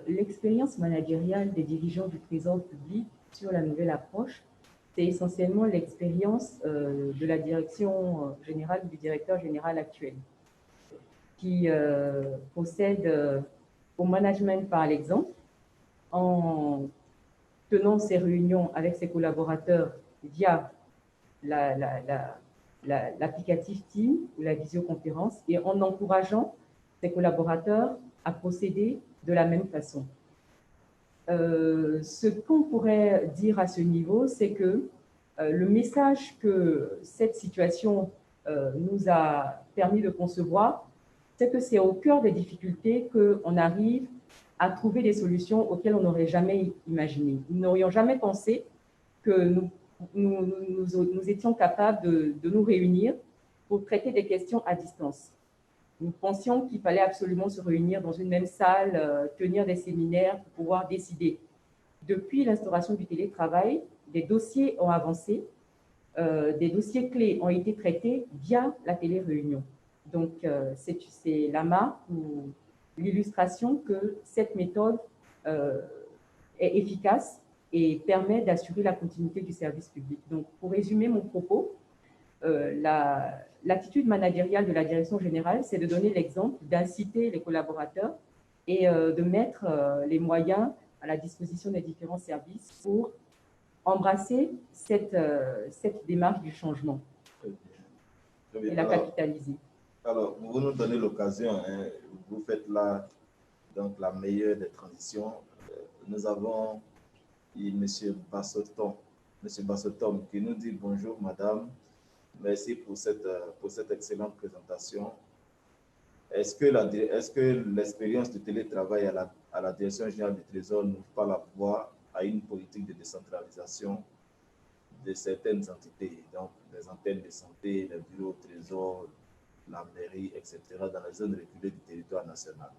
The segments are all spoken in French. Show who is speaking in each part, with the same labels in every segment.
Speaker 1: L'expérience managériale des dirigeants du Trésor public sur la nouvelle approche, c'est essentiellement l'expérience de la direction générale, du directeur général actuel, qui procède au management par l'exemple, en tenant ses réunions avec ses collaborateurs via l'applicatif Team ou la visioconférence et en encourageant ses collaborateurs à procéder de la même façon. Ce qu'on pourrait dire à ce niveau, c'est que le message que cette situation nous a permis de concevoir, c'est que c'est au cœur des difficultés qu'on arrive à trouver des solutions auxquelles on n'aurait jamais imaginé. Nous n'aurions jamais pensé que nous étions capables de nous réunir pour traiter des questions à distance. Nous pensions qu'il fallait absolument se réunir dans une même salle, tenir des séminaires pour pouvoir décider. Depuis l'instauration du télétravail, des dossiers ont avancé, des dossiers clés ont été traités via la téléréunion. Donc, c'est la marque ou l'illustration que cette méthode est efficace et permet d'assurer la continuité du service public. Donc, pour résumer mon propos, l'attitude managériale de la direction générale, c'est de donner l'exemple, d'inciter les collaborateurs et de mettre les moyens à la disposition des différents services pour embrasser cette démarche du changement et la capitaliser.
Speaker 2: Alors, vous nous donnez l'occasion, hein, vous faites là donc la meilleure des transitions. Nous avons M. Bassotom, qui nous dit bonjour madame, merci pour cette excellente présentation. Est-ce que l'expérience du télétravail à la direction générale du Trésor n'ouvre pas la voie à une politique de décentralisation de certaines entités, donc les antennes de santé, les bureaux au Trésor, la mairie, etc., dans les zones reculées du territoire national?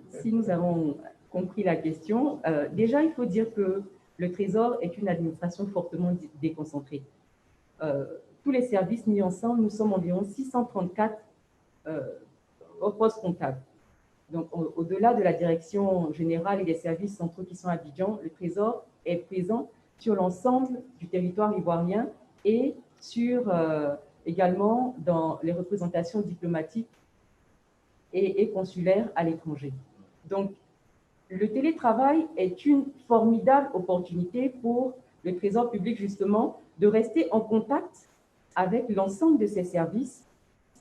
Speaker 1: Si nous avons compris la question, déjà, il faut dire que le Trésor est une administration fortement déconcentrée. Tous les services mis ensemble, nous sommes environ 634 au poste comptable. Donc, au-delà de la direction générale et des services centraux qui sont à Abidjan, le Trésor est présent sur l'ensemble du territoire ivoirien et également dans les représentations diplomatiques et consulaires à l'étranger. Donc, le télétravail est une formidable opportunité pour le Trésor public, justement, de rester en contact avec l'ensemble de ces services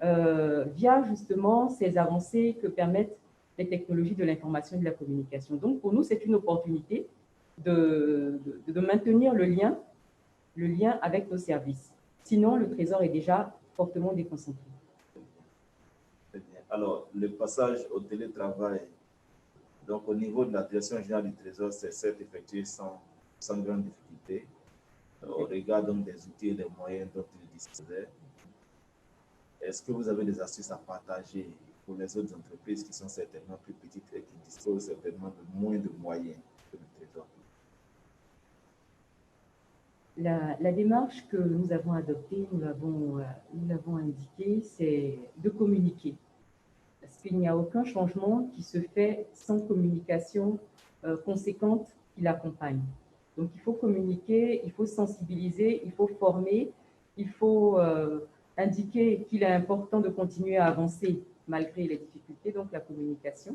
Speaker 1: via, justement, ces avancées que permettent les technologies de l'information et de la communication. Donc, pour nous, c'est une opportunité de maintenir le lien avec nos services. Sinon, le Trésor est déjà fortement déconcentré.
Speaker 2: Alors, le passage au télétravail, donc au niveau de la direction générale du Trésor, c'est certes effectué sans grande difficulté, au regard donc des outils et des moyens dont il disposait. Est-ce que vous avez des astuces à partager pour les autres entreprises qui sont certainement plus petites et qui disposent certainement de moins de moyens que le Trésor?
Speaker 1: La démarche que nous avons adoptée, nous l'avons indiqué, c'est de communiquer. Parce qu'il n'y a aucun changement qui se fait sans communication conséquente qui l'accompagne. Donc, il faut communiquer, il faut sensibiliser, il faut former, il faut indiquer qu'il est important de continuer à avancer malgré les difficultés, donc la communication.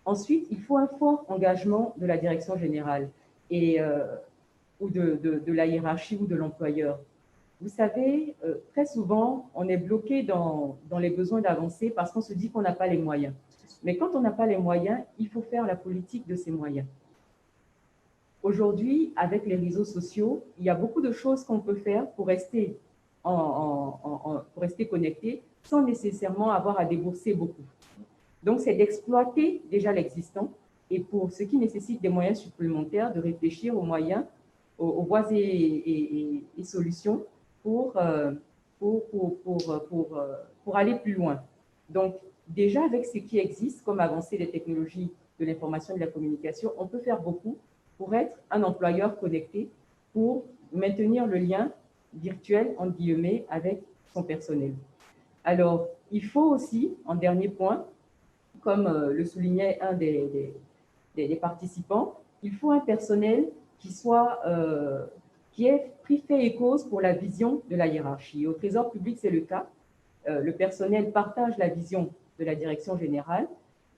Speaker 1: Ensuite, il faut un fort engagement de la direction générale ou de la hiérarchie ou de l'employeur. Vous savez, très souvent, on est bloqué dans les besoins d'avancer parce qu'on se dit qu'on n'a pas les moyens. Mais quand on n'a pas les moyens, il faut faire la politique de ces moyens. Aujourd'hui, avec les réseaux sociaux, il y a beaucoup de choses qu'on peut faire pour rester, pour rester connecté sans nécessairement avoir à débourser beaucoup. Donc, c'est d'exploiter déjà l'existant et pour ce qui nécessite des moyens supplémentaires, de réfléchir aux moyens, aux voies et solutions pour aller plus loin. Donc, déjà avec ce qui existe comme avancée des technologies de l'information et de la communication, on peut faire beaucoup pour être un employeur connecté, pour maintenir le lien virtuel, entre guillemets, avec son personnel. Alors, il faut aussi, en dernier point, comme le soulignait un des participants, il faut un personnel qui ait pris fait et cause pour la vision de la hiérarchie. Au Trésor public, c'est le cas. Le personnel partage la vision de la direction générale.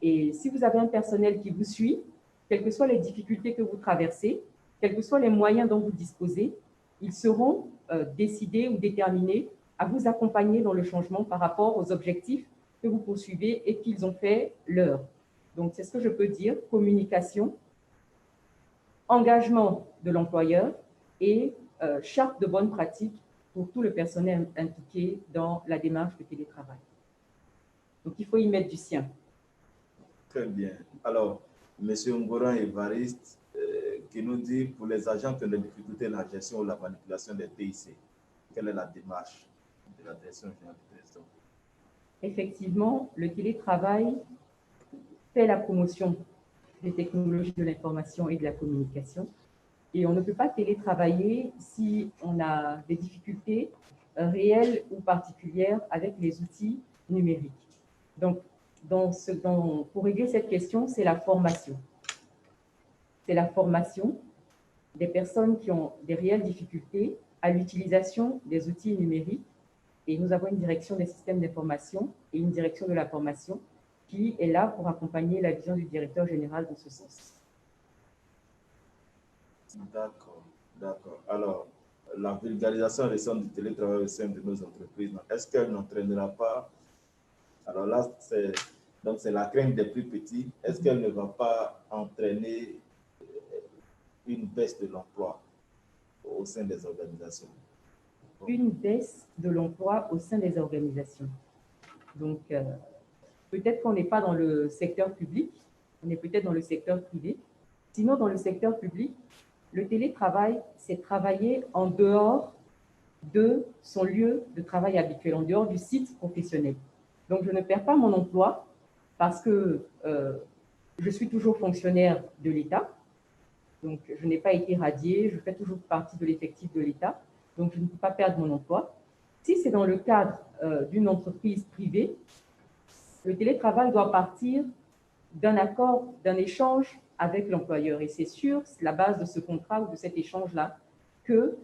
Speaker 1: Et si vous avez un personnel qui vous suit, quelles que soient les difficultés que vous traversez, quels que soient les moyens dont vous disposez, ils seront décidés ou déterminés à vous accompagner dans le changement par rapport aux objectifs que vous poursuivez et qu'ils ont fait leur. Donc, c'est ce que je peux dire, communication, engagement de l'employeur et charte de bonne pratique pour tout le personnel impliqué dans la démarche de télétravail. Donc, il faut y mettre du sien.
Speaker 2: Très bien. Alors, M. Ngoran Évariste, qui nous dit, pour les agents qui ont des difficultés dans la gestion ou la manipulation des TIC, quelle est la démarche de la direction générale du Trésor?
Speaker 1: Effectivement, le télétravail fait la promotion des technologies de l'information et de la communication. Et on ne peut pas télétravailler si on a des difficultés réelles ou particulières avec les outils numériques. Donc, pour régler cette question, c'est la formation. C'est la formation des personnes qui ont des réelles difficultés à l'utilisation des outils numériques. Et nous avons une direction des systèmes d'information et une direction de la formation qui est là pour accompagner la vision du directeur général dans ce sens.
Speaker 2: D'accord, d'accord. Alors, la vulgarisation récente du télétravail au sein de nos entreprises, est-ce qu'elle n'entraînera pas, alors là, c'est la crainte des plus petits, est-ce qu'elle ne va pas entraîner une baisse de l'emploi au sein des organisations?
Speaker 1: Une baisse de l'emploi au sein des organisations. Donc, peut-être qu'on n'est pas dans le secteur public, on est peut-être dans le secteur privé. Sinon, dans le secteur public, le télétravail, c'est travailler en dehors de son lieu de travail habituel, en dehors du site professionnel. Donc, je ne perds pas mon emploi parce que je suis toujours fonctionnaire de l'État. Donc, je n'ai pas été radiée, je fais toujours partie de l'effectif de l'État. Donc, je ne peux pas perdre mon emploi. Si c'est dans le cadre d'une entreprise privée, le télétravail doit partir d'un accord, d'un échange avec l'employeur. Et c'est sur la base de ce contrat ou de cet échange-là que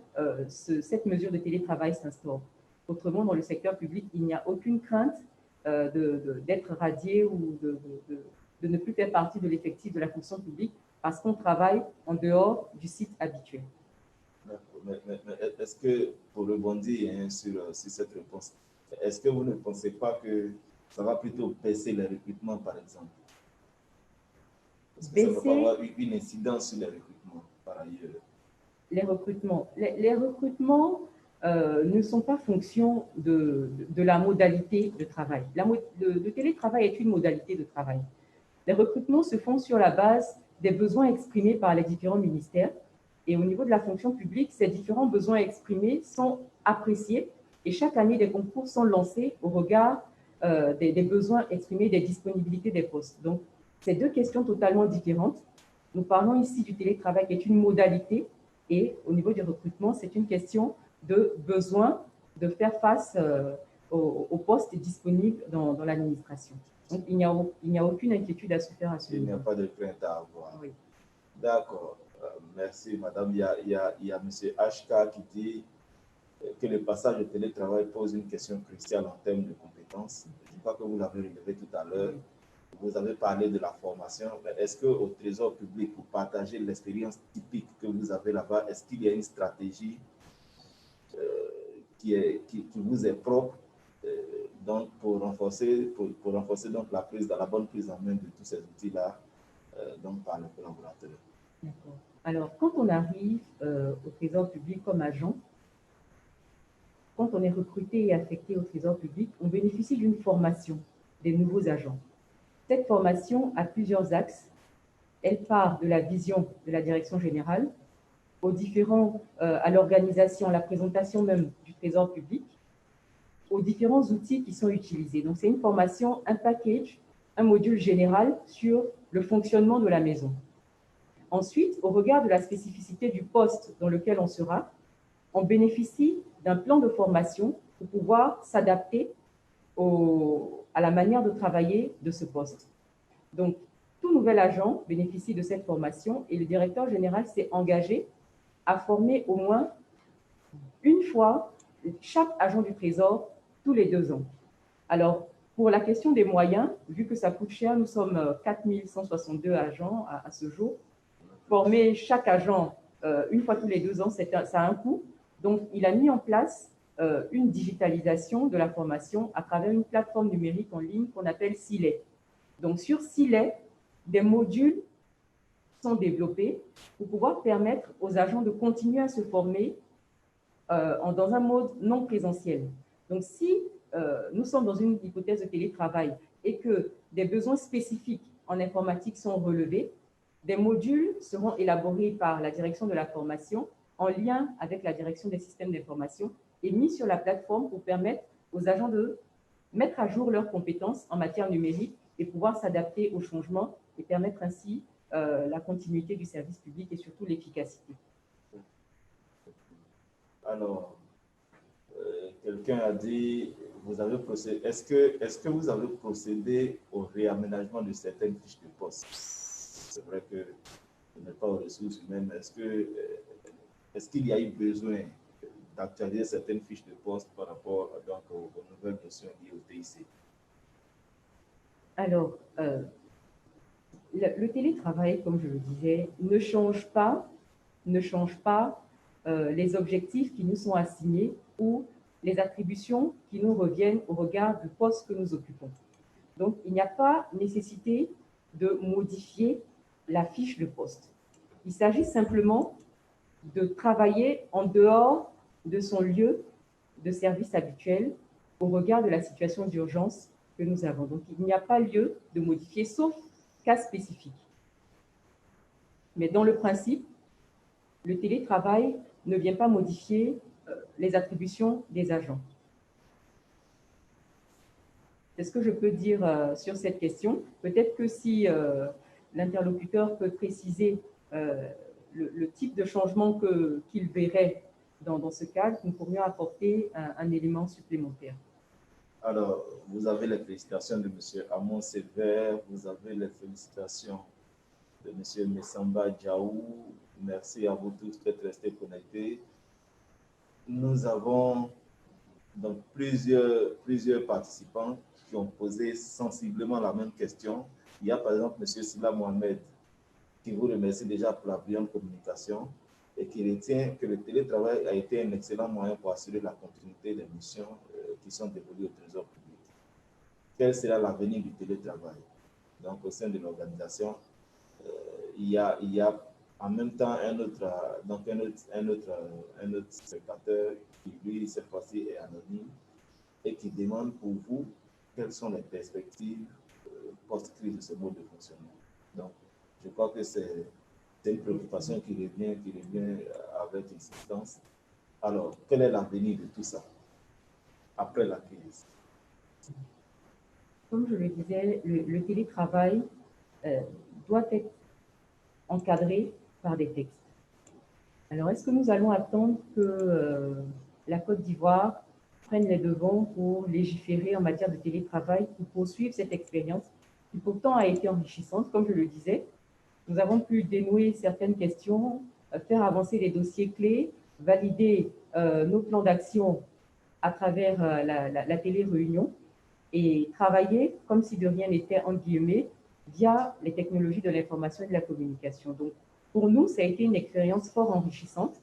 Speaker 1: cette mesure de télétravail s'instaure. Autrement, dans le secteur public, il n'y a aucune crainte d'être radié ou de ne plus faire partie de l'effectif de la fonction publique parce qu'on travaille en dehors du site habituel.
Speaker 2: Mais est-ce que, pour rebondir sur cette réponse, est-ce que vous ne pensez pas que ça va plutôt baisser les recrutements, par exemple? Est-ce que ça va pas avoir une incidence sur les recrutements, par ailleurs?
Speaker 1: Les recrutements ne sont pas fonction de la modalité de travail. Le télétravail est une modalité de travail. Les recrutements se font sur la base des besoins exprimés par les différents ministères. Et au niveau de la fonction publique, ces différents besoins exprimés sont appréciés et chaque année, des concours sont lancés au regard des besoins exprimés, des disponibilités des postes. Donc, c'est deux questions totalement différentes. Nous parlons ici du télétravail qui est une modalité et au niveau du recrutement, c'est une question de besoin de faire face aux postes disponibles dans l'administration. Donc, il n'y a aucune inquiétude à se faire à ce niveau.
Speaker 2: Il n'y a pas de crainte à avoir.
Speaker 1: Oui.
Speaker 2: D'accord. Merci, madame. Il y a M. HK qui dit que le passage au télétravail pose une question cruciale en termes de compétences. Je crois que vous l'avez relevé tout à l'heure. Vous avez parlé de la formation. Est-ce qu'au Trésor public, pour partager l'expérience typique que vous avez là-bas, est-ce qu'il y a une stratégie qui vous est propre donc pour renforcer donc la bonne prise en main de tous ces outils-là donc par les collaborateurs?
Speaker 1: D'accord. Alors, quand on arrive au Trésor public comme agent, quand on est recruté et affecté au Trésor public, on bénéficie d'une formation des nouveaux agents. Cette formation a plusieurs axes. Elle part de la vision de la direction générale, à l'organisation, à la présentation même du Trésor public, aux différents outils qui sont utilisés. Donc, c'est une formation, un package, un module général sur le fonctionnement de la maison. Ensuite, au regard de la spécificité du poste dans lequel on sera, on bénéficie d'un plan de formation pour pouvoir s'adapter à la manière de travailler de ce poste. Donc, tout nouvel agent bénéficie de cette formation et le directeur général s'est engagé à former au moins une fois chaque agent du Trésor tous les 2 ans. Alors, pour la question des moyens, vu que ça coûte cher, nous sommes 4162 agents à ce jour. Former chaque agent une fois tous les 2 ans, ça a un coût. Donc, il a mis en place une digitalisation de la formation à travers une plateforme numérique en ligne qu'on appelle Silet. Donc, sur Silet, des modules sont développés pour pouvoir permettre aux agents de continuer à se former dans un mode non présentiel. Donc, si nous sommes dans une hypothèse de télétravail et que des besoins spécifiques en informatique sont relevés, des modules seront élaborés par la direction de la formation en lien avec la direction des systèmes d'information et mis sur la plateforme pour permettre aux agents de mettre à jour leurs compétences en matière numérique et pouvoir s'adapter aux changements et permettre ainsi la continuité du service public et surtout l'efficacité.
Speaker 2: Alors, quelqu'un a dit, est-ce que vous avez procédé au réaménagement de certaines fiches de poste? C'est vrai que vous n'êtes pas aux ressources humaines, est-ce qu'il y a eu besoin d'actualiser certaines fiches de poste par rapport donc, aux nouvelles notions liées au TIC?
Speaker 1: Alors, le télétravail, comme je le disais, ne change pas les objectifs qui nous sont assignés ou les attributions qui nous reviennent au regard du poste que nous occupons. Donc, il n'y a pas nécessité de modifier la fiche de poste. Il s'agit simplement de travailler en dehors de son lieu de service habituel au regard de la situation d'urgence que nous avons. Donc, il n'y a pas lieu de modifier, sauf cas spécifique. Mais dans le principe, le télétravail ne vient pas modifier les attributions des agents. C'est ce que je peux dire sur cette question. Peut-être que si l'interlocuteur peut préciser le type de changement qu'il verrait dans ce cadre, nous pourrions apporter un élément supplémentaire.
Speaker 2: Alors, vous avez les félicitations de M. Amon Sévère, vous avez les félicitations de M. Messamba Djaou. Merci à vous tous d'être restés connectés. Nous avons donc plusieurs participants qui ont posé sensiblement la même question. Il y a par exemple M. Silla Mohamed qui vous remercie déjà pour la brillante communication et qui retient que le télétravail a été un excellent moyen pour assurer la continuité des missions qui sont dévolues au Trésor public. Quel sera l'avenir du télétravail? Donc, au sein de l'organisation, il y a en même temps un autre spectateur qui, lui, cette fois-ci, est anonyme et qui demande pour vous quelles sont les perspectives post-crise de ce mode de fonctionnement. Donc, je crois que c'est une préoccupation qui revient avec insistance. Alors, quel est l'avenir de tout ça après la crise?
Speaker 1: Comme je le disais, le télétravail doit être encadré par des textes. Alors, est-ce que nous allons attendre que la Côte d'Ivoire prenne les devants pour légiférer en matière de télétravail, pour poursuivre cette expérience qui pourtant a été enrichissante, comme je le disais? Nous avons pu dénouer certaines questions, faire avancer les dossiers clés, valider nos plans d'action à travers la télé-réunion et travailler comme si de rien n'était, entre guillemets, via les technologies de l'information et de la communication. Donc, pour nous, ça a été une expérience fort enrichissante.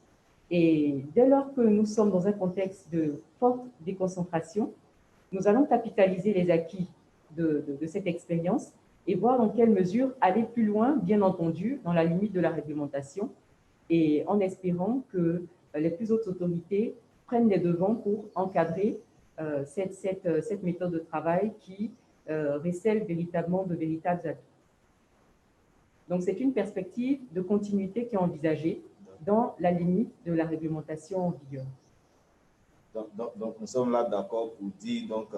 Speaker 1: Et dès lors que nous sommes dans un contexte de forte déconcentration, nous allons capitaliser les acquis de cette expérience et voir dans quelle mesure aller plus loin, bien entendu, dans la limite de la réglementation, et en espérant que les plus hautes autorités prennent les devants pour encadrer cette méthode de travail qui recèle véritablement de véritables atouts. Donc, c'est une perspective de continuité qui est envisagée dans la limite de la réglementation en vigueur.
Speaker 2: Donc nous sommes là d'accord pour dire donc,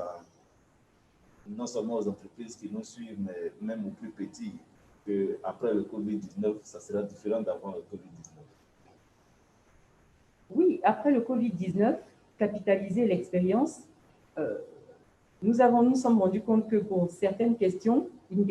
Speaker 2: non seulement aux entreprises qui nous suivent, mais même aux plus petits, qu'après le Covid-19, ça sera différent d'avant le Covid-19.
Speaker 1: Oui, après le Covid-19, capitaliser l'expérience, nous sommes rendus compte que pour certaines questions,